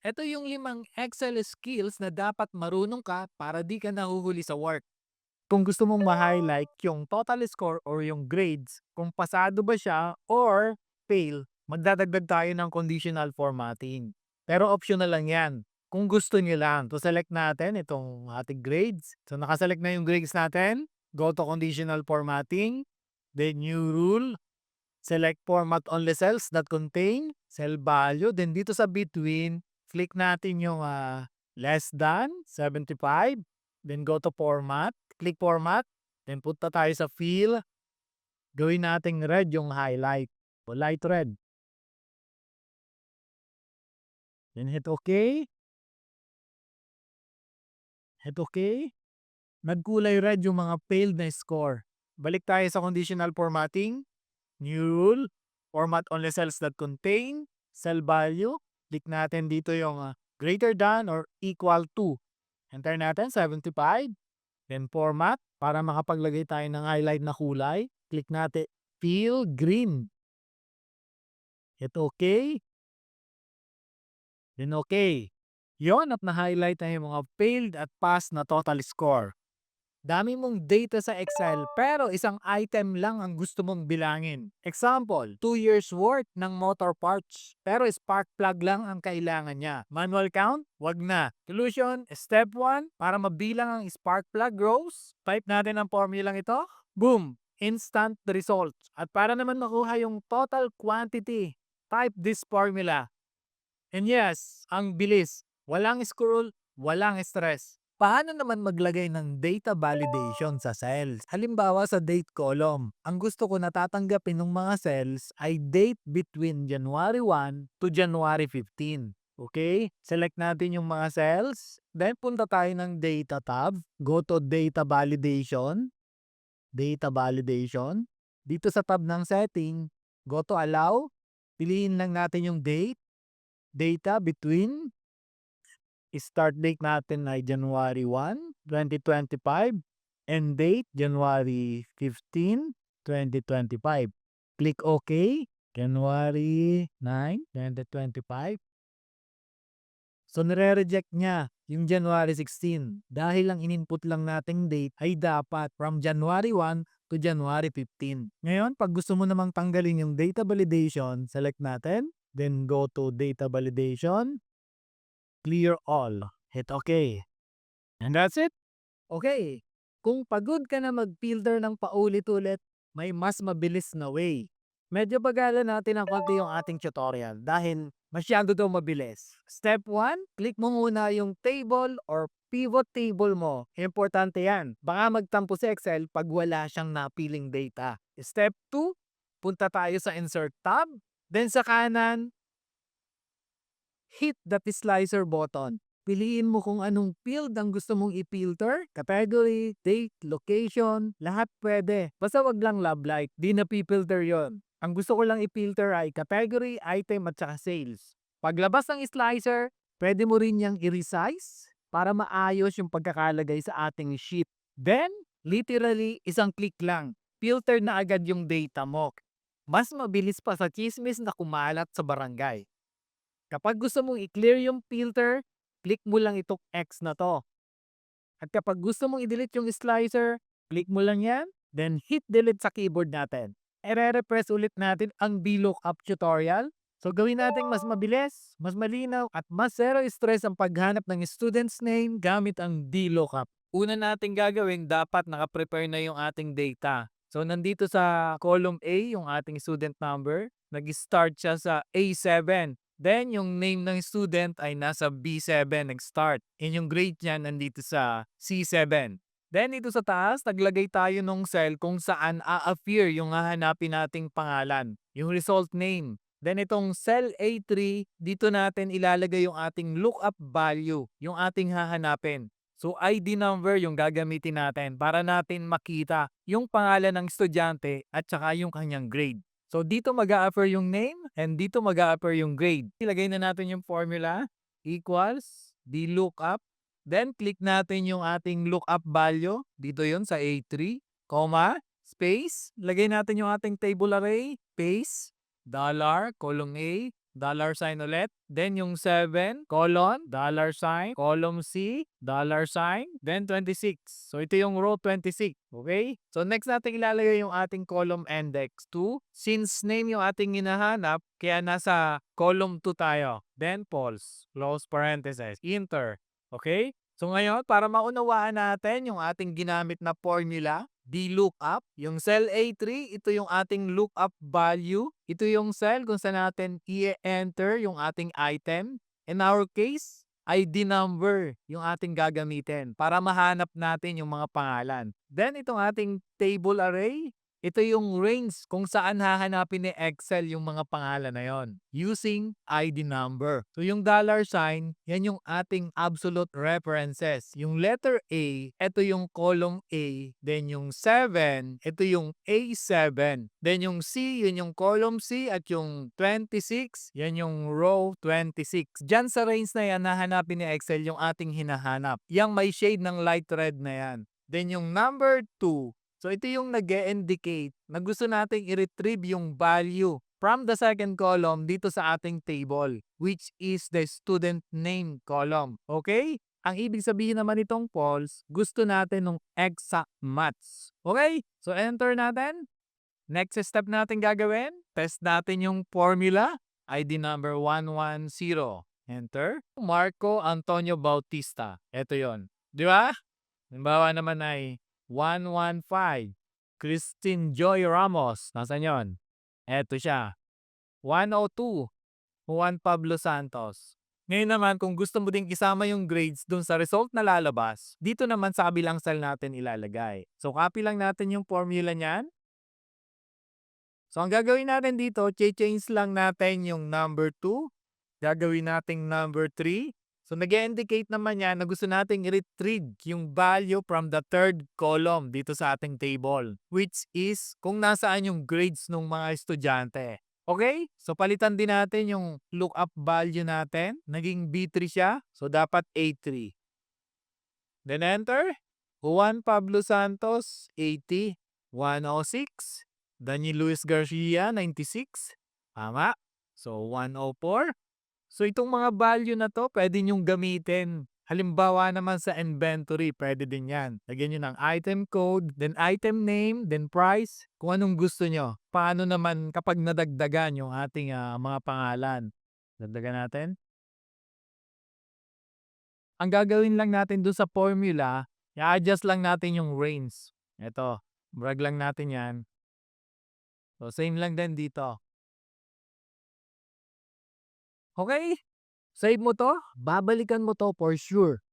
Ito yung 5 Excel skills na dapat marunong ka para di ka nahuhuli sa work. Kung gusto mong ma-highlight yung total score or yung grades, kung pasado ba siya or fail, magdadagdag tayo ng conditional formatting. Pero optional lang yan. Kung gusto niyo lang, to select natin itong ating grades. So nakaselect na yung grades natin. Go to conditional formatting. Then new rule. Select format only cells that contain cell value. Then dito sa between, click natin yung less than 75. Then go to format. Click format. Then punta tayo sa fill. Gawin nating red yung highlight. O light red. Then hit OK. Hit OK. Nagkulay red yung mga failed na score. Balik tayo sa conditional formatting. New rule. Format only cells that contain cell value. Click natin dito yung greater than or equal to. Enter natin 75. Then format. Para makapaglagay tayo ng highlight na kulay. Click natin fill green. Hit OK. Then OK. Yon at na-highlight na yung mga failed at passed na total score. Dami mong data sa Excel pero isang item lang ang gusto mong bilangin. Example, 2 years worth ng motor parts pero spark plug lang ang kailangan niya. Manual count? Wag na. Solution, step 1, para mabilang ang spark plug rows, type natin ang formulang ito. Boom! Instant results. At para naman makuha yung total quantity, type this formula. And yes, ang bilis. Walang scroll, walang stress. Paano naman maglagay ng data validation sa cells? Halimbawa sa date column, ang gusto ko natatanggapin ng mga cells ay date between January 1 to January 15. Okay? Select natin yung mga cells. Then punta tayo ng data tab. Go to data validation. Data validation. Dito sa tab ng setting, go to allow. Piliin lang natin yung date. Data between, start date natin ay January 1, 2025 and date January 15, 2025. Click OK. January 9, 2025. So nire-reject niya yung January 16 dahil ang in-input lang nating date ay dapat from January 1 to January 15. Ngayon, pag gusto mo namang tanggalin yung data validation, select natin, then go to data validation, clear all, hit OK. And that's it. Okay, kung pagod ka na mag-filter ng paulit-ulit, may mas mabilis na way. Medyo bagalan natin ang konti yung ating tutorial dahil masyado daw mabilis. Step 1, click mo muna yung table or pivot table mo. Importante yan. Baka magtampo sa Excel pag wala siyang napiling data. Step 2, punta tayo sa Insert tab. Then sa kanan, hit the slicer button. Piliin mo kung anong field ang gusto mong i-filter. Category, date, location, lahat pwede. Basta wag lang love light, di na pi-filter yon. Ang gusto ko lang i-filter ay category, item at saka sales. Paglabas ng slicer, pwede mo rin niyang i-resize para maayos yung pagkakalagay sa ating sheet. Then, literally, isang click lang. Filter na agad yung data mo. Mas mabilis pa sa chismis na kumalat sa barangay. Kapag gusto mong i-clear yung filter, click mo lang itong X na to. At kapag gusto mong i-delete yung slicer, click mo lang yan, then hit delete sa keyboard natin. I-refresh ulit natin ang VLOOKUP tutorial. So gawin natin mas mabilis, mas malinaw, at mas zero stress ang paghanap ng student's name gamit ang VLOOKUP. Una natin gagawin, dapat naka-prepare na yung ating data. So nandito sa column A, yung ating student number, nag-start siya sa A7. Then, yung name ng student ay nasa B7 nag-start. And yung grade niya nandito sa C7. Then, dito sa taas, naglagay tayo ng cell kung saan a-appear yung hahanapin nating pangalan. Yung result name. Then, itong cell A3, dito natin ilalagay yung ating lookup value, yung ating hahanapin. So, ID number yung gagamitin natin para natin makita yung pangalan ng estudyante at saka yung kanyang grade. So, dito mag-a-appear yung name and dito mag-a-appear yung grade. Ilagay na natin yung formula, equals, VLOOKUP. Then, click natin yung ating lookup value. Dito yon sa A3, comma, space. Lagay natin yung ating table array, space, dollar, column A, dollar sign ulit. Then yung 7, colon, dollar sign, column C, dollar sign, then 26. So ito yung row 26. Okay? So next natin ilalagay yung ating column index 2. Since name yung ating hinahanap, kaya nasa column 2 tayo. Then false, close parenthesis, enter. Okay? So ngayon, para maunawaan natin yung ating ginamit na formula, VLOOKUP, yung cell A3, ito yung ating lookup value. Ito yung cell kung saan natin i-enter yung ating item. In our case, ID number yung ating gagamitin para mahanap natin yung mga pangalan. Then itong ating table array, ito yung range kung saan hahanapin ni Excel yung mga pangalan na yon using ID number. So yung dollar sign, yan yung ating absolute references. Yung letter A, ito yung column A. Then yung 7, ito yung A7. Then yung C, yun yung column C. At yung 26, yan yung row 26. Diyan sa range na yan, hahanapin ni Excel yung ating hinahanap. Yang may shade ng light red na yan. Then yung number 2, so ito yung nag-indicate na gusto nating i-retrieve yung value from the second column dito sa ating table, which is the student name column. Okay? Ang ibig sabihin naman itong false, gusto natin ng exact match. Okay? So enter natin. Next step natin gagawin, test natin yung formula. ID number 110. Enter. Marco Antonio Bautista. Ito yon. Di ba? Halimbawa naman ay 115. Christine Joy Ramos. Nasaan yon? Eto siya. 102. Juan Pablo Santos. Ngayon naman, kung gusto mo ding isama yung grades dun sa result na lalabas, dito naman sa kabilang cell natin ilalagay. So, copy lang natin yung formula niyan. So, ang gagawin natin dito, change lang natin yung number 2. Gagawin natin number 3. So, nag-indicate naman yan na gusto nating i-retrieve yung value from the third column dito sa ating table, which is kung nasaan yung grades ng mga estudyante. Okay? So, palitan din natin yung lookup value natin. Naging B3 siya. So, dapat A3. Then, enter. Juan Pablo Santos, 80. 106. Daniel Luis Garcia, 96. Tama. So, 104. So itong mga value na to, pwede nyong gamitin. Halimbawa naman sa inventory, pwede din yan. Lagyan nyo ng item code, then item name, then price, kung anong gusto nyo. Paano naman kapag nadagdagan yung ating mga pangalan? Dagdagan natin. Ang gagawin lang natin doon sa formula, i-adjust lang natin yung range. Ito, brag lang natin yan. So same lang din dito. Okay? Save mo to, babalikan mo to for sure.